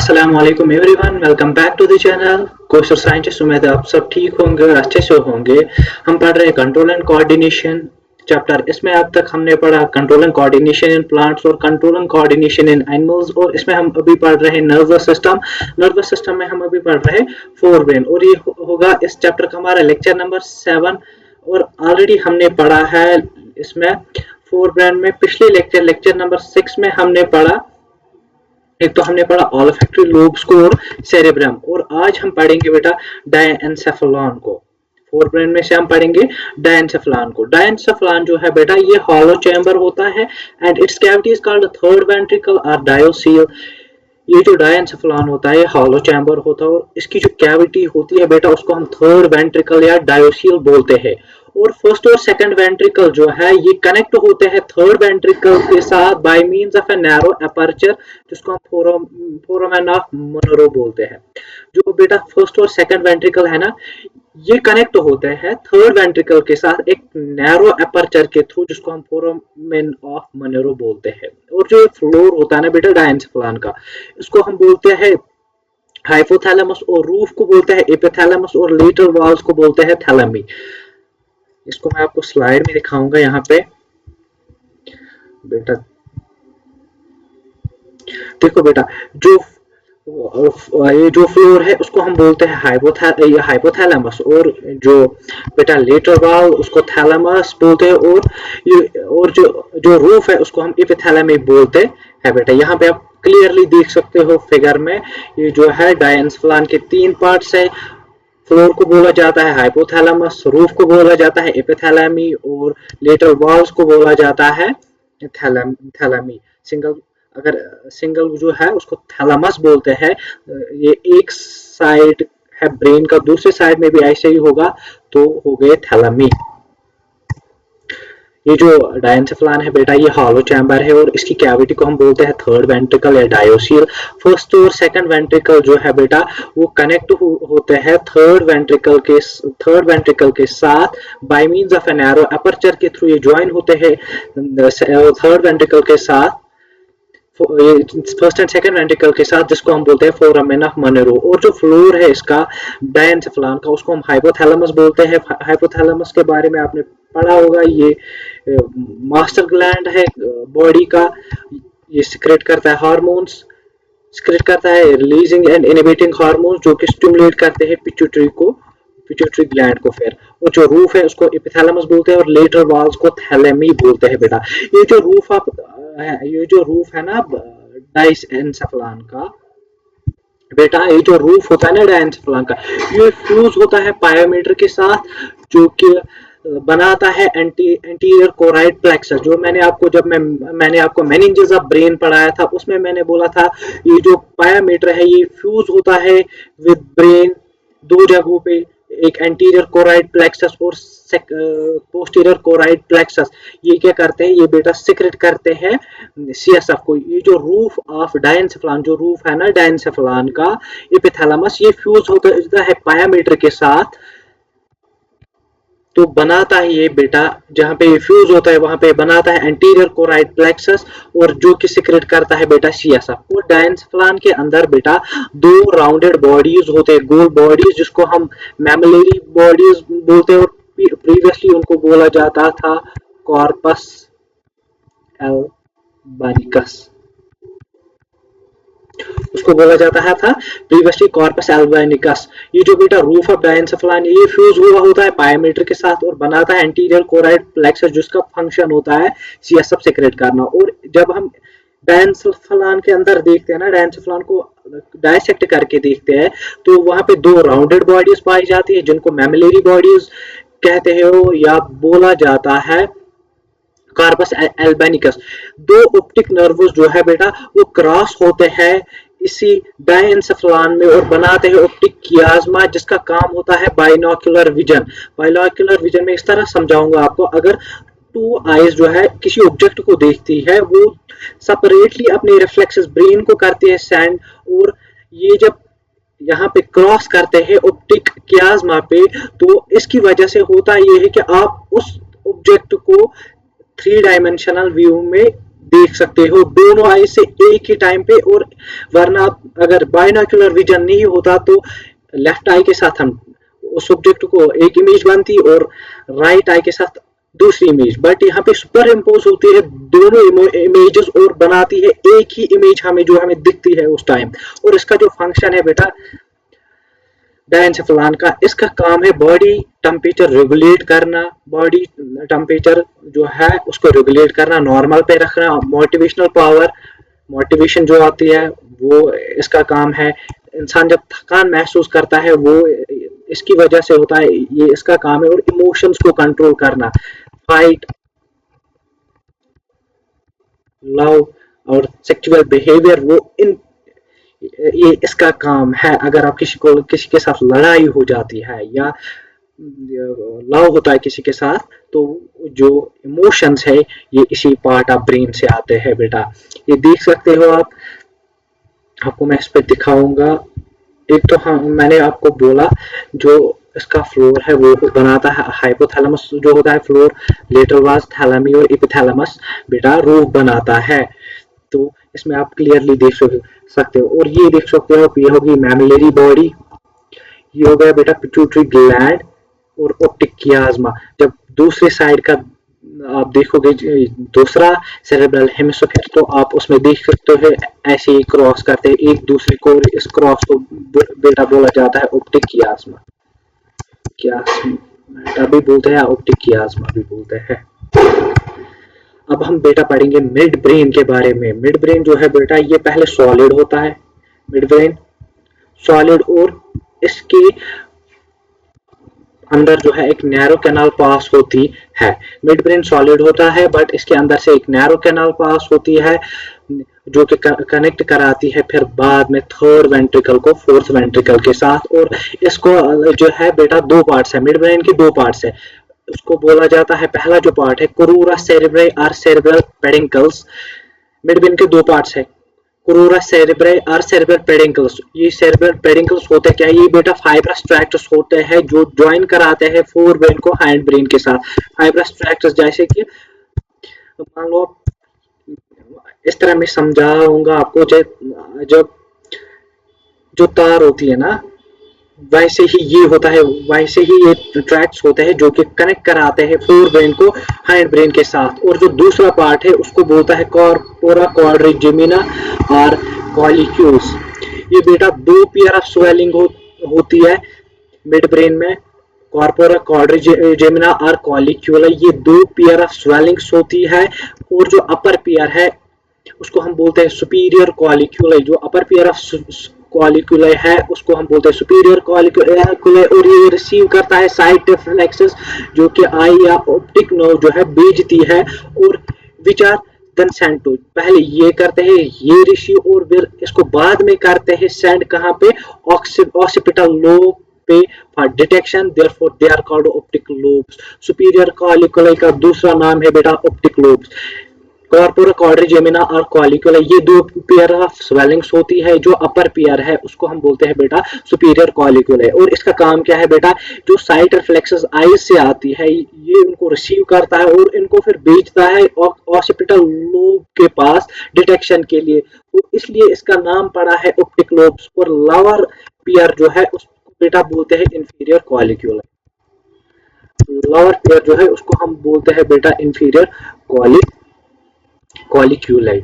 अस्सलाम वालेकुम everyone, welcome back to the channel course of scientist. उम्मीद है आप सब ठीक होंगे और अच्छे से होंगे। हम पढ़ रहे हैं कंट्रोल एंड कोऑर्डिनेशन चैप्टर। इसमें अब तक हमने पढ़ा control and coordination in plants और control and coordination in animals, और इसमें हम अभी पढ़ रहे हैं नर्वस सिस्टम। नर्वस सिस्टम में हम अभी पढ़ रहे हैं फोर ब्रेन, और ये होगा इस चैप्टर का हमारा लेक्चर नंबर 7। और ऑलरेडी हमने पढ़ा है इसमें फोर ब्रेन में पिछले लेक्चर नंबर 6 में हमने पढ़ा। एक तो हमने पढ़ा ऑल्फैक्टरी लोब्स को और सेरेब्रम, और आज हम पढ़ेंगे बेटा डायएन्सेफेलॉन को। फोर ब्रेन में से हम पढ़ेंगे डायएन्सेफेलॉन को। डायएन्सेफेलॉन जो है बेटा ये हॉलो चैम्बर होता है and it's cavity is called third ventricle और डायोसील। ये जो डायएन्सेफेलॉन होता है ये हॉलो चैम्बर होता है और इसकी जो कैविटी होती है बेटा उसको हम थर्ड वेंट्रिकल या डायोसील बोलते हैं। और फर्स्ट और सेकंड वेंट्रिकल जो है ये कनेक्ट होते हैं थर्ड वेंट्रिकल के साथ by means of a narrow aperture, जिसको हम फोरामेन ऑफ मोनरो बोलते हैं। जो बेटा फर्स्ट और सेकंड वेंट्रिकल है ना, ये कनेक्ट होते हैं थर्ड वेंट्रिकल के साथ एक नैरो अपर्चर के थ्रू, जिसको हम फोरामेन ऑफ मोनरो बोलते हैं। और जो फ्लोर होता है ना बेटा डायएन्सेफेलॉन का, इसको हम बोलते हैं हाइपोथैलेमस, और रूफ को बोलते हैं एपिथैलेमस, और लेटरल वॉल्स को बोलते हैं थैलेमी। इसको मैं आपको स्लाइड में दिखाऊंगा। यहाँ पे बेटा देखो बेटा, जो ये जो फ्लोर है उसको हम बोलते हैं हाइपोथैलेमस, और जो बेटा लेटरल वॉल उसको थैलेमस बोलते हैं, और जो रूफ है उसको हम एपिथैलेमी बोलते हैं बेटा। यहाँ पे आप क्लियरली देख सकते हो फिगर में, ये जो है डायएन्सेफेलॉन के 3 पार्ट्स है। फ्लोर को बोला जाता है हाइपोथैलेमस, रूफ को बोला जाता है एपिथैलेमी, और लेटरल वॉल्स को बोला जाता है थैलेमी। सिंगल जो है उसको थैलेमस बोलते हैं। ये एक साइड है ब्रेन का, दूसरे साइड में भी ऐसे ही होगा तो हो गए थैलेमी। ये जो डायएन्सेफेलॉन है बेटा ये हॉलो चैम्बर है और इसकी कैविटी को हम बोलते हैं थर्ड वेंट्रिकल या डायोसील। फर्स्ट और सेकंड वेंट्रिकल जो है बेटा वो कनेक्ट होते हैं थर्ड वेंट्रिकल के साथ by means of a narrow aperture के थ्रू। ये ज्वाइन होते हैं थर्ड वेंट्रिकल के साथ, फर्स्ट एंड सेकंड वेंट्रिकल के साथ, जिसको हम बोलते हैं फोरामेन ऑफ मोनरो। और जो फ्लोर है इसका डायएन्सेफेलॉन का उसको हम हाइपोथैलेमस बोलते हैं। हाइपोथैलेमस के बारे में आपने पढ़ा होगा, ये मास्टर ग्लैंड है बॉडी का। ये सिक्रेट करता है हार्मोन्स, सिक्रेट करता है रिलीजिंग एंड इनहिबिटिंग हार्मोन्स, जो कि स्टिमुलेट करते हैं पिट्यूटरी ग्लैंड को। फिर और जो रूफ है उसको एपिथैलेमस बोलते हैं और लेटरल वॉल्स को थैलेमी बोलते हैं बेटा। ये जो रूफ है ना डायएन्सेफेलॉन का बेटा, ये जो रूफ होता है ना डायएन्सेफेलॉन का, ये फ्यूज होता है पायोमीटर के साथ, जो कि बनाता है एंटीरियर कोराइड प्लेक्सस। जो मैंने आपको मेनिंजेस ऑफ ब्रेन पढ़ाया था, उसमें मैंने बोला था ये जो पायोमीटर है ये फ्यूज होता है विद ब्रेन दो जगहों पे, एक एंटीरियर कोराइड प्लेक्सस और पोस्टीरियर कोराइड प्लेक्सस। ये क्या करते हैं, ये बेटा सिक्रेट करते हैं सीएसएफ को। ये जो रूफ ऑफ डायएन्सेफेलॉन, जो रूफ है ना डायएन्सेफेलॉन का एपिथैलेमस, ये फ्यूज होता है पायोमीटर के साथ, तो बनाता है ये बेटा, जहां पे फ्यूज होता है वहां पे बनाता है एंटीरियर कोराइड प्लेक्सस, और जो कि सिक्रेट करता है बेटा सीएसएफ। और डायएन्सेफेलॉन के अंदर बेटा 2 राउंडेड बॉडीज होते हैं, गोल बॉडीज, जिसको हम मैमिलरी बॉडीज बोलते हैं, और प्रीवियसली उनको बोला जाता था कॉर्पस एल्बानिकस, उसको बोला जाता था प्रीवियसली कॉर्पस एल्बानिकस। ये जो बेटा रूफ ऑफ डायएन्सेफेलॉन ये फ्यूज हुआ होता है पायोमीटर के साथ और बनाता है एंटीरियर कोराइड प्लेक्सस, जिसका फंक्शन होता है सीएसएफ सिक्रेट करना। और जब हम डायएन्सेफेलॉन के अंदर देखते हैं ना, डायएन्सेफेलॉन को डायसेक्ट करके देखते हैं, तो वहां पे 2 राउंडेड बॉडीज पाई जाती है, जिनको मैमिलरी बॉडीज कहते हैं या बोला जाता है कॉर्पस एल्बानिकस। 2 ऑप्टिक नर्व्स जो है बेटा वो क्रॉस होते हैं इसी डायएन्सेफेलॉन में और बनाते हैं ऑप्टिक कियाज्मा, जिसका काम होता है बाइनोक्यूलर विजन। बाइनोक्यूलर विजन में इस तरह समझाऊंगा आपको, अगर 2 आईज जो है किसी ऑब्जेक्ट को देखती है, वो सेपरेटली अपने रिफ्लेक्सेस ब्रेन को करते हैं सेंड, और ये जब यहाँ पे क्रॉस करते हैं ऑप्टिक कियाज्मा पे, तो इसकी वजह से होता ये है कि आप उस ऑब्जेक्ट को 3 डायमेंशनल व्यू में देख सकते हो दोनों आई से एक ही टाइम पे, और वरना अगर बाइनोक्यूलर विजन नहीं होता तो लेफ्ट आई के साथ हम उस ऑब्जेक्ट को एक इमेज बनती और राइट आई के साथ दूसरी इमेज, बट यहाँ पे सुपर इम्पोज होती है दोनों इमेजेस और बनाती है एक ही इमेज हमें जो हमें दिखती है उस टाइम। और इसका जो फंक्शन है बेटा डायनसेफलान का, इसका काम है बॉडी टेम्परेचर रेगुलेट करना, बॉडी टेम्परेचर जो है उसको रेगुलेट करना, नॉर्मल पे रखना, मोटिवेशनल पावर, मोटिवेशन जो आती है वो इसका काम है। इंसान जब थकान महसूस करता है वो इसकी वजह से होता है, ये इसका काम है। और इमोशंस को कंट्रोल करना, फाइट, लव और सेक्सुअल बिहेवियर, वो इन ये इसका काम है। अगर आप किसी के साथ लड़ाई हो जाती है या लव होता है किसी के साथ, तो जो इमोशंस है ये इसी पार्ट ऑफ ब्रेन से आते हैं बेटा। ये देख सकते हो आप, आपको मैं इस पे दिखाऊंगा। एक तो हाँ मैंने आपको बोला जो इसका फ्लोर है वो बनाता है हाइपोथैलेमस जो होता है फ्लोर, लेटरल वाज, थैलेमी और एपिथैलेमस बेटा रूफ बनाता है। तो इसमें आप क्लियरली देख सकते हो। और ये देख सकते हो, ये होगी मैमिलरी बॉडी, ये हो गया बेटा पिट्यूटरी ग्लैंड और ऑप्टिक कियाज्मा। जब दूसरे साइड का आप देखोगे दूसरा सेरेब्रल हेमिस्फीयर, तो आप उसमें देख सकते हो ऐसे ही क्रॉस करते हैं एक दूसरे को, इस क्रॉस को बेटा बोला जाता है ऑप्टिक कियाज्मा। कियाज्मा भी बोलते हैं, ऑप्टिक कियाज्मा भी बोलते हैं। अब हम बेटा पढ़ेंगे मिड ब्रेन के बारे में। मिड ब्रेन जो है बेटा ये पहले सॉलिड होता है, मिड ब्रेन सॉलिड, और इसके अंदर जो है एक नैरो कैनाल पास होती है। मिड ब्रेन सॉलिड होता है बट इसके अंदर से एक नैरो कैनाल पास होती है जो कि कनेक्ट कराती है फिर बाद में थर्ड वेंट्रिकल को फोर्थ वेंट्रिकल के साथ। और इसको जो है बेटा दो पार्ट्स है, मिड ब्रेन के दो पार्ट्स है। उसको बोला जाता है, पहला जो पार्ट है कोरूरा सेरेब्रल और सेरेब्रल पेडिंकल्स। मिड ब्रेन के दो पार्ट्स है, कोरूरा सेरेब्रल और सेरेब्रल पेडिंकल्स। ये सेरेब्रल पेडिंकल्स होते क्या है, ये बेटा फाइब्रस ट्रैक्ट्स होते हैं जो ज्वाइन कराते हैं फोर ब्रेन को हाइंड ब्रेन के साथ। फाइब्रस ट्रैक्ट्स जैसे कि मान लो इस तरह मैं समझाऊंगा आपको, जब जो तार होती है ना वैसे ही ये होता है, वैसे ही ये ट्रैक्ट्स होते हैं जो कि कनेक्ट कराते हैं फोर ब्रेन को हाइंड ब्रेन के साथ। और जो दूसरा पार्ट है उसको बोलता है कॉर्पोरा क्वाड्रिजेमिना और कॉलिक्यूल्स। ये बेटा दो पेयर ऑफ स्वेलिंग होती है मिड ब्रेन में, कॉर्पोरा क्वाड्रिजेमिना और कॉलिक्यूला, ये दो पेयर ऑफ स्वेलिंग्स होती है। और जो अपर पेयर है उसको हम बोलते हैं सुपीरियर कॉलिक्यूलाई। जो अपर पेयर ऑफ कॉलिक्यूलाई है उसको हम बोलते हैं सुपीरियर कॉलिक्यूलाई। और ये रिसीव करता है साइट रिफ्लेक्सेस जो कि आई या ऑप्टिक नर्व जो है भेजती है, और which are then send to, पहले ये करते हैं ये रिसीव और फिर इसको बाद में करते हैं सेंड कहाँ पे, ऑक्सीपिटल लोब पे for detection, therefore they are called optic lobes. Superior colliculi का दूसरा नाम है बेटा ऑप्टिक लोब्स। कॉर्पोरा क्वाड्रिजेमिना और कॉलिक्यूला ये दो पेयर ऑफ स्वेलिंग्स होती है। जो अपर पेयर है उसको हम बोलते हैं बेटा सुपीरियर कॉलिक्यूला। और इसका काम क्या है बेटा, जो साइट रिफ्लेक्सेस आईज से आती है ये उनको रिसीव करता है और इनको फिर भेजता है ऑक्सीपिटल लोब के पास डिटेक्शन के लिए, तो इसलिए इसका नाम पड़ा है ऑप्टिक लोब्स। और लोअर पेयर जो है उसको बेटा बोलते हैं इंफीरियर कॉलिक्यूला। लोअर पेयर जो है उसको हम बोलते हैं बेटा इंफीरियर कॉलिक्यूलाई।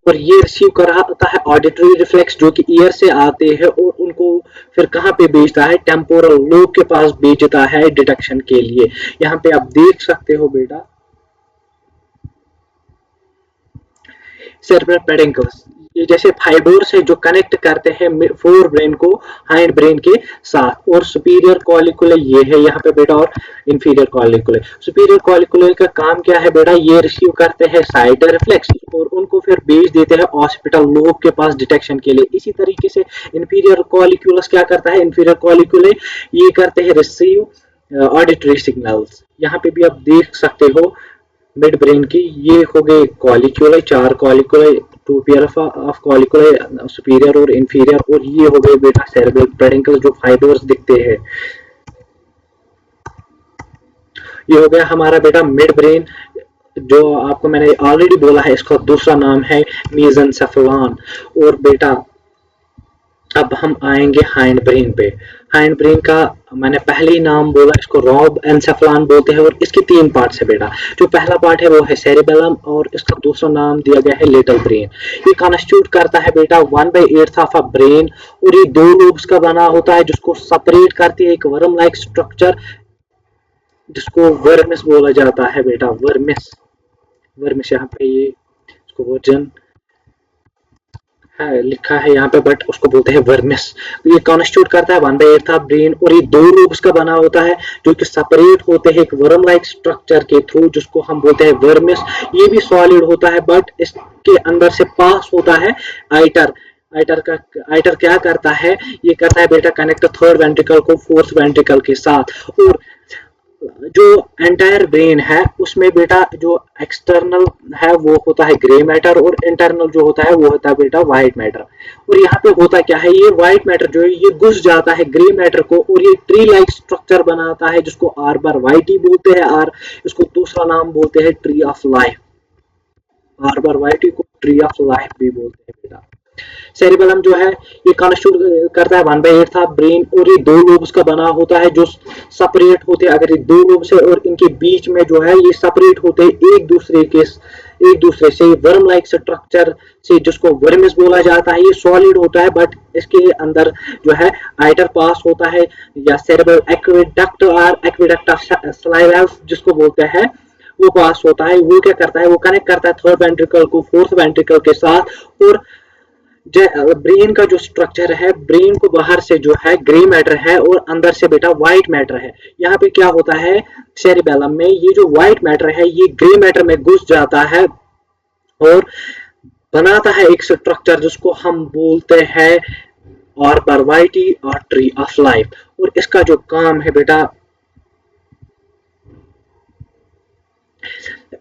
और ये रिसीव कराता है ऑडिटरी रिफ्लेक्स जो कि ईयर से आते हैं और उनको फिर कहाँ पे भेजता है, टेम्पोरल लोब के पास भेजता है डिटेक्शन के लिए। यहाँ पे आप देख सकते हो बेटा सेरेब्रल पेडिंकल्स, ये जैसे फाइबर्स है जो कनेक्ट करते हैं फोर ब्रेन को हाइंड ब्रेन के साथ। और सुपीरियर कॉलिक्यूला ये है यहाँ पे बेटा, और इंफीरियर कॉलिक्यूला। सुपीरियर कॉलिक्यूला का काम क्या है बेटा, ये रिसीव करते हैं साइट रिफ्लेक्स और उनको फिर भेज देते हैं ऑक्सीपिटल लोब के पास डिटेक्शन के लिए। इसी तरीके से इंफीरियर कॉलिक्यूलस क्या करता है, इंफीरियर कॉलिक्यूला ये करते हैं रिसीव ऑडिटरी सिग्नल्स। यहाँ पे भी आप देख सकते हो मिड ब्रेन की, ये हो गए कॉलिक्यूला, चार कॉलिक्यूला, टू पेयर ऑफ कॉलिक्यूला सुपीरियर और इंफीरियर। और ये हो गए बेटा सेरेब्रल पेडिंकल जो फाइबर्स दिखते हैं। ये हो गया हमारा बेटा मिड ब्रेन जो आपको मैंने ऑलरेडी बोला है, इसका दूसरा नाम है मेसेनसेफलन। और बेटा अब हम आएंगे हाइंड ब्रेन पे। हाइंड ब्रेन का मैंने पहले ही नाम बोला, इसको रॉब एनसेफलान बोलते हैं और इसके 3 पार्ट्स है बेटा। जो पहला पार्ट है वो है सेरिबेलम और इसका दूसरा नाम दिया गया है लिटिल ब्रेन। ये कॉन्स्टिट्यूट करता है बेटा 1/8 ऑफ अ ब्रेन और ये 2 लोब्स का बना होता है जिसको सेपरेट करती है एक वर्म लाइक स्ट्रक्चर जिसको वर्मिस बोला जाता है बेटा। वर्मिस, वर्मिस यहाँ पे ये इसको वर्जन है लिखा है यहाँ पे, बट उसको बोलते हैं वर्मिस। ये कॉन्स्टिट्यूट करता है 1/8 ऑफ ब्रेन और ये 2 लोब्स का बना होता है जो कि सेपरेट होते हैं एक वर्म लाइक स्ट्रक्चर के थ्रू जिसको हम बोलते हैं वर्मिस। ये भी सॉलिड होता है बट इसके अंदर से पास होता है आइटर। आइटर क्या करता है, ये करता है बेटा कनेक्ट थर्ड वेंट्रिकल को फोर्थ वेंट्रिकल के साथ। और जो एंटायर ब्रेन है उसमें बेटा जो एक्सटर्नल है वो होता है ग्रे मैटर और इंटरनल जो होता है वो होता है बेटा व्हाइट मैटर। और यहाँ पे होता क्या है, ये व्हाइट मैटर जो है ये घुस जाता है ग्रे मैटर को और ये ट्री लाइक स्ट्रक्चर बनाता है जिसको आर्बर वाइटी बोलते हैं। और इसको दूसरा नाम बोलते हैं ट्री ऑफ लाइफ। आर्बर वाइटी को ट्री ऑफ लाइफ भी बोलते हैं बेटा। सेरिबेलम जो है ये कॉन्स्टिट्यूट करता है 1/8 ऑफ ब्रेन और ये 2 लोब्स का बना होता है जो सेपरेट होते हैं। अगर ये 2 लोब्स है और इनके बीच में जो है ये सेपरेट होते हैं एक दूसरे से वर्म लाइक स्ट्रक्चर से जिसको वर्मिस बोला जाता है। ये सॉलिड होता है बट इसके अंदर जो है आइटर पास होता है या सेरेब्रल एक्वेडक्ट और एक्वेडक्ट ऑफ सलाइवा जिसको बोलते हैं वो पास होता है। वो क्या करता है, वो कनेक्ट करता है थर्ड वेंट्रिकल को फोर्थ वेंट्रिकल के साथ। और ब्रेन का जो स्ट्रक्चर है, ब्रेन को बाहर से जो है ग्रे मैटर है और अंदर से बेटा व्हाइट मैटर है। यहाँ पे क्या होता है सेरिबेलम में, ये जो व्हाइट मैटर है ये ग्रे मैटर में घुस जाता है और बनाता है एक स्ट्रक्चर जिसको हम बोलते हैं आर्बर वाइटी और ट्री ऑफ लाइफ। और इसका जो काम है बेटा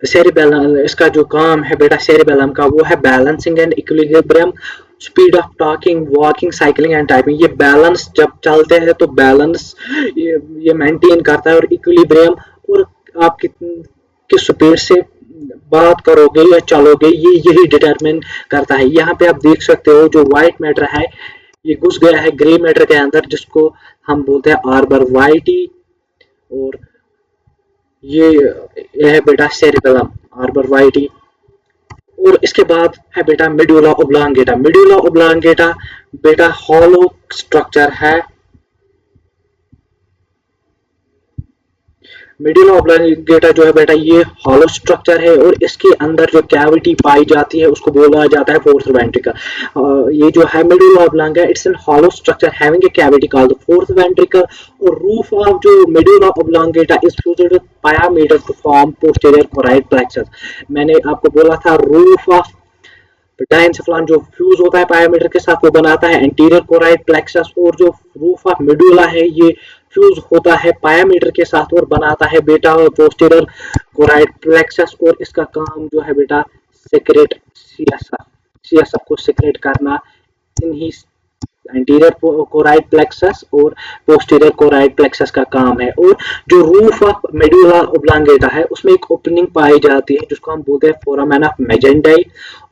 सेरिबेलम, इसका जो काम है बेटा सेरिबेलम का वो है balancing and equilibrium, speed of talking, walking, cycling and typing. ये बैलेंस जब चलते हैं तो बैलेंस ये मेंटेन करता है और इक्विलिब्रियम और आप किस स्पीड से बात करोगे या चलोगे ये यही डिटरमिन करता है। यहाँ पे आप देख सकते हो जो व्हाइट मैटर है ये घुस गया है ग्रे मैटर के अंदर जिसको हम बोलते हैं आर्बर वाइटी। और ये है बेटा सेरिबेलम आर्बर वाइटी। और इसके बाद है बेटा मेडुला ओब्लांगेटा। मेडुला ओब्लांगेटा बेटा हॉलो स्ट्रक्चर है। मेडुला ओब्लांगेटा जो है बेटा ये हॉलो स्ट्रक्चर है और इसके अंदर जो कैविटी पाई जाती है उसको बोला जाता है फोर्थ वेंट्रिकल। ये जो है medulla oblongata it's an hollow structure having a cavity called the fourth ventricle. और रूफ ऑफ जो medulla oblongata is fused with pia mater to form posterior choroid plexus. मैंने आपको बोला था रूफ ऑफ डायनसेफलन जो फ्यूज होता है पायामीटर के साथ वो बनाता है एंटीरियर कोराइड प्लेक्सस। और जो रूफ ऑफ मेडुला है ये फ्यूज होता है पायामीटर के साथ और बनाता है बेटा पोस्टीरियर कोराइड प्लेक्सस। और इसका काम जो है बेटा सेक्रेट सीएसएफ को सेक्रेट करना इन्हीं एंटीरियर कोराइड प्लेक्सस और पोस्टीरियर कोराइड प्लेक्सस का काम है। और जो रूफ ऑफ मेडुला ओब्लांगेटा है उसमें एक ओपनिंग पाई जाती है जिसको हम बोलते हैं फोरामेन ऑफ मेजेंडाई।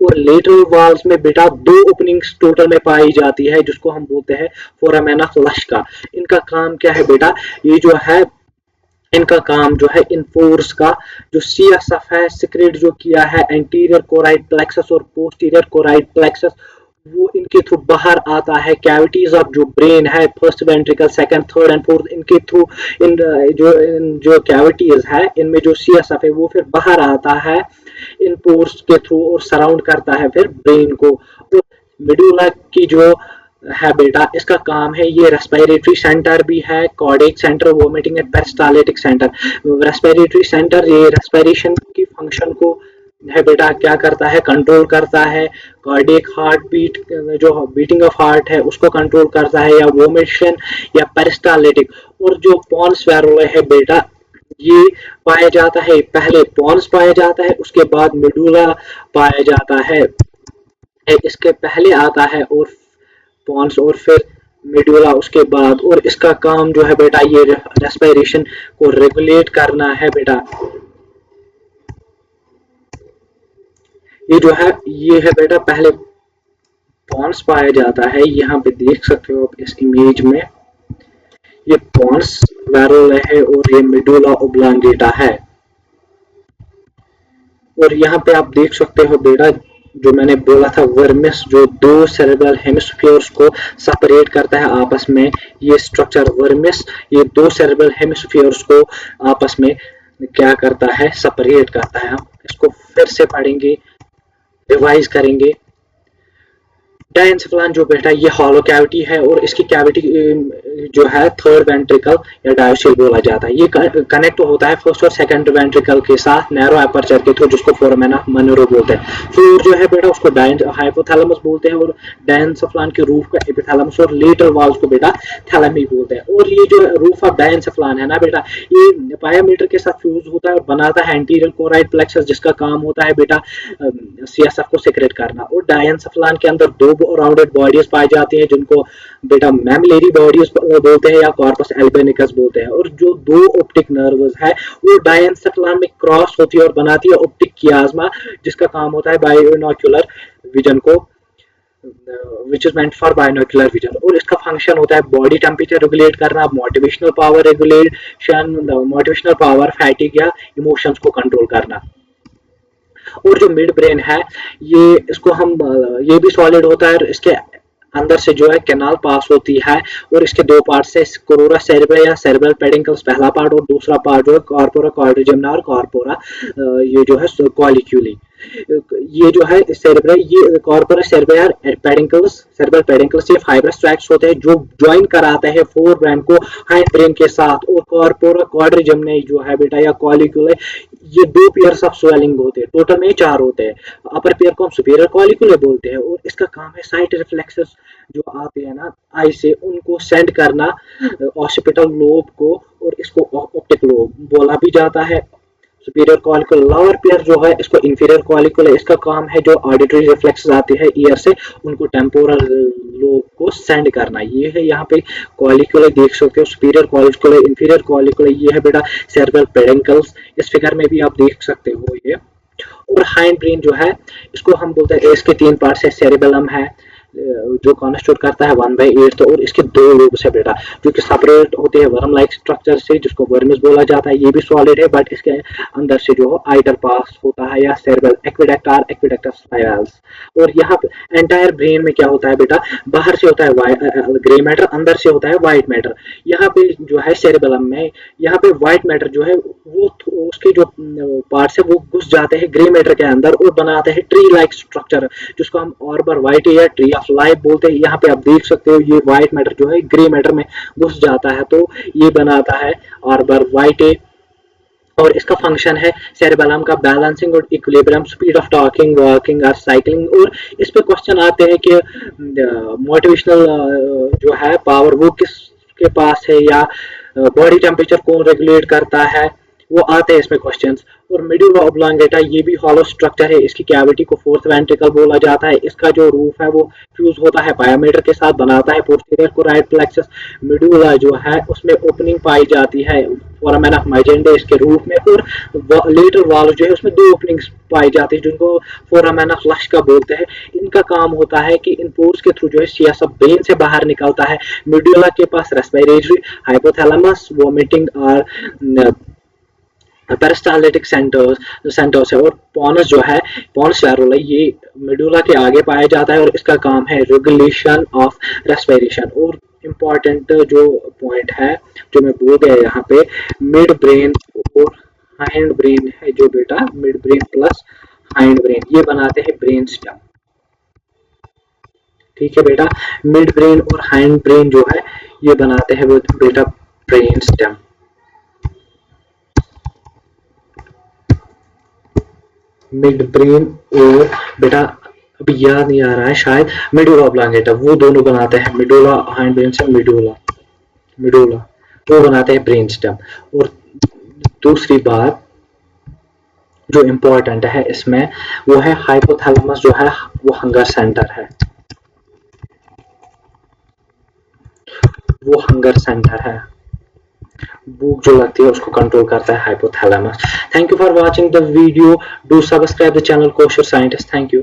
और लेटरल वॉल्स में बेटा 2 ओपनिंग्स टोटल में पाई जाती है जिसको हम बोलते हैं फोरामेन ऑफ लश्का। इनका काम क्या है बेटा, ये जो है इनका काम जो है इन पोर्स का जो सीएसएफ है सिक्रेट जो किया है एंटीरियर कोराइड प्लेक्सस और पोस्टीरियर कोराइड प्लेक्सस वो इनके थ्रू बाहर आता है। कैविटीज ऑफ जो ब्रेन है first ventricle second third and fourth इनके थ्रू इन जो कैविटीज है इनमें जो सीएसएफ है वो फिर बाहर आता है इन पोर्स के थ्रू और सराउंड करता है फिर ब्रेन को। तो मेडुला की जो है बेटा इसका काम है ये रेस्पिरेटरी सेंटर भी है, cardiac centre, vomiting and peristaltic centre. Respiratory centre ये रेस्पिरेशन की फंक्शन को है बेटा क्या करता है, कंट्रोल करता है। कार्डियक हार्ट बीट जो बीटिंग ऑफ हार्ट है उसको कंट्रोल करता है या वोमिशन या पेरिस्टाल्टिक। और जो पॉन्स वेरुला है बेटा ये पाया जाता है, पहले पॉन्स पाया जाता है उसके बाद मेडुला पाया जाता है, इसके पहले आता है और पॉन्स और फिर मेडुला उसके बाद। और इसका काम जो है बेटा ये रेस्पिरेशन को रेगुलेट करना है बेटा। ये जो है ये है बेटा पहले पॉन्स पाया जाता है, यहाँ पे देख सकते हो आप इस इमेज में, ये पॉन्स वेरोला है और ये मेडुला ओब्लांगेटा है। और यहाँ पे आप देख सकते हो बेटा जो मैंने बोला था वर्मिस जो दो सेरेब्रल हेमिस्फीयर्स को सेपरेट करता है आपस में, ये स्ट्रक्चर वर्मिस ये दो सेरेब्रल हेमिस्फीयर्स को आपस में क्या करता है, सेपरेट करता है। हम इसको फिर से पढ़ेंगे, रिवाइज करेंगे। डायंसेफलान जो बेटा ये हॉलो कैविटी है और इसकी कैविटी जो है थर्ड वेंट्रिकल या डायोसिल बोला जाता है। ये कनेक्ट होता है फर्स्ट और सेकंड वेंट्रिकल के साथ नैरो एपर्चर के थ्रू, जिसको फोरामेन ऑफ मनरो बोलते हैं। फ्लोर जो है बेटा उसको हाइपोथैलेमस बोलते हैं और डायंसेफलान के रूफ का एपिथैलेमस और लेटरल वॉल्स को बेटा थैलेमी बोलते हैं। और ये जो रूफ ऑफ डायंसेफलान है ना बेटा, ये पायामीटर के साथ फ्यूज होता है और बनाता है एंटीरियर कोराइड प्लेक्सस, जिसका काम होता है बेटा सीएसएफ को सेक्रेट करना। और डायंसेफलान के अंदर दो राउंडेड बॉडीज पाई जाती हैं जिनको बेटा मैमलेरी बॉडीज बोलते हैं या कॉर्पस एल्बेनिकस बोलते हैं। और जो दो ऑप्टिक नर्व्स है वो डायंसेफलान में क्रॉस होती है और बनाती है ऑप्टिक कियाज्मा, जिसका काम होता है बाइनोक्यूलर विजन को, which is meant for binocular vision। और इसका फंक्शन होता है बॉडी टेम्परेचर रेगुलेट करना, motivational power regulation, motivational power, fatigue या इमोशंस को कंट्रोल करना। और जो मिड ब्रेन है ये इसको हम ये भी सॉलिड होता है, इसके अंदर से जो है कैनाल पास होती है और इसके दो पार्ट से कोरोरा सेरेब्रा या सेरेब्रल पेडिंकल्स पहला पार्ट और दूसरा पार्ट जो है कॉर्पोरा क्वाड्रिजेमिना और कॉर्पोरा ये जो है कॉलिक्यूली। ये जो है सेरेब्रा ये कॉर्पोरा सेरेब्रा पेडिंकल्स सेरेब्रल पेडिंकल्स ये फाइब्रस ट्रैक्ट्स होते हैं जो ज्वाइन कराते हैं फोर ब्रेन को हाइंड ब्रेन के साथ। और कॉर्पोरा क्वाड्रिजेमिना जो है बेटा या कॉलिक्यूले ये दो पेयर्स ऑफ स्वेलिंग होते हैं, टोटल में चार होते हैं। अपर पेयर को हम सुपीरियर कॉलिक्यूले बोलते हैं और इसका काम है साइट रिफ्लेक्सेस जो आते हैं ना आई से, उनको सेंड करना ऑसिपिटल लोब को, और इसको ऑप्टिक लोब बोला भी जाता है। सुपीरियर कॉलिक्यूल लोअर पेयर जो है इसको इंफीरियर कॉलिक्यूल है, इसका काम है जो ऑडिटरी रिफ्लेक्सेस आते हैं ईयर से उनको टेम्पोरल लोब को सेंड करना। ये है यहाँ पे कॉलिक्यूल देख सकते हो, सुपीरियर कॉलिक्यूल, इंफीरियर कॉलिक्यूल, ये है बेटा सेरेब्रल पेडिंकल्स, इस फिगर में भी आप देख सकते हो ये। और हाइंड ब्रेन जो है इसको हम बोलते हैं, इसके तीन पार्ट्स है, सेरेबेलम है जो कॉन्स्टिट्यूट करता है 1/8 और इसके दो लोब्स है बेटा जो कि सेपरेट होते हैं वर्म लाइक स्ट्रक्चर से, जिसको वर्मिस बोला जाता है। ये भी सॉलिड है बट इसके अंदर से जो आइटर पास होता है या सेरेब्रल एक्विडक्ट और एक्विडक्टस स्पाइरल्स। और यहाँ पे एंटायर ब्रेन में क्या होता है बेटा, बाहर से होता है ग्रे मैटर, अंदर से होता है व्हाइट मैटर। यहाँ पे जो है सेरेबेलम में यहाँ पे व्हाइट मैटर जो है वो उसके जो पार्ट्स है वो घुस जाते हैं ग्रे मैटर के अंदर और बनाते हैं ट्री लाइक स्ट्रक्चर, जिसको हम ऑर्बर व्हाइट या ट्री ऑफ लाइफ बोलते हैं। यहाँ पे आप देख सकते हो ये व्हाइट मैटर जो है ग्रे मैटर में घुस जाता है तो ये बनाता है ऑर्बर व्हाइट। और इसका फंक्शन है सेरेबेलम का बैलेंसिंग और equilibrium, speed of talking, walking और साइकिलिंग। और इस पे क्वेश्चन आते हैं कि मोटिवेशनल जो है पावर वो किसके पास है या बॉडी टेम्परेचर कौन रेगुलेट करता है, वो आते हैं इसमें क्वेश्चंस। और मेडुला ऑब्लांगेटा ये भी हॉलो स्ट्रक्चर है, इसकी कैविटी को फोर्थ वेंट्रिकल बोला जाता है। इसका जो रूफ है वो फ्यूज होता है पायामीटर के साथ, बनाता है पोस्टीरियर कोराइड प्लेक्सस। मेडुला जो है उसमें ओपनिंग पाई जाती है फोरामेन ऑफ माइजेंडा इसके रूफ में, और लेटर वॉल जो है उसमें दो ओपनिंग्स पाई जाती है जिनको फोरामेन ऑफ लश्का बोलते हैं। इनका काम होता है कि इन पोर्स के थ्रू जो है सीएसएफ ब्रेन से बाहर निकलता है। मेडुला के पास रेस्पिरेटरी, हाइपोथैलेमस, वोमिटिंग और पेरिस्टाल्टिक सेंटर्स है। और पॉनस जो है पॉनस वेरोला ये मेडुला के आगे पाया जाता है और इसका काम है रेगुलेशन ऑफ रेस्पिरेशन। और इम्पॉर्टेंट जो पॉइंट है जो मैं बोल गया यहाँ पे, मिड ब्रेन और हाइंड ब्रेन है जो बेटा, mid brain plus hind brain ये बनाते हैं ब्रेन स्टेम। ठीक है बेटा, मिड ब्रेन और हाइंड ब्रेन जो है ये बनाते हैं बेटा ब्रेन स्टेम। मिड ब्रेन और बेटा अभी याद नहीं आ रहा है शायद, मेडुला ऑब्लांगेटा वो दोनों बनाते हैं, मेडुला हाइंड ब्रेन से मेडुला वो बनाते हैं ब्रेन स्टेम। और दूसरी बात जो इम्पोर्टेंट है इसमें वो है हाइपोथैलेमस जो है वो हंगर सेंटर है, वो हंगर सेंटर है। भूख जो लगती है उसको कंट्रोल करता है hypothalamus. Thank you for watching the video, do subscribe the channel kosher scientist. Thank you.